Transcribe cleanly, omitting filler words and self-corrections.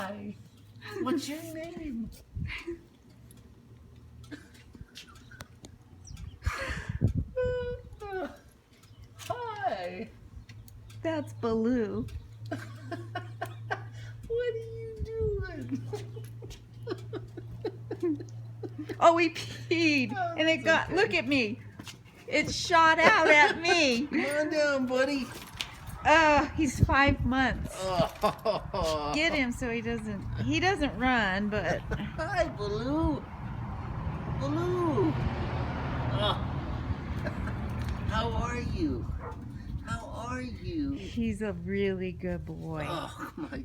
Hi. What's your name? Hi. That's Baloo. What are you doing? Oh, he peed. Oh, And it that's got, look okay. at me. It shot out at me. Come on down, buddy. He's 5 months. Oh. Get him so he doesn't run, but Hi, Baloo. Baloo. Oh. How are you? How are you? he's a really good boy. Oh my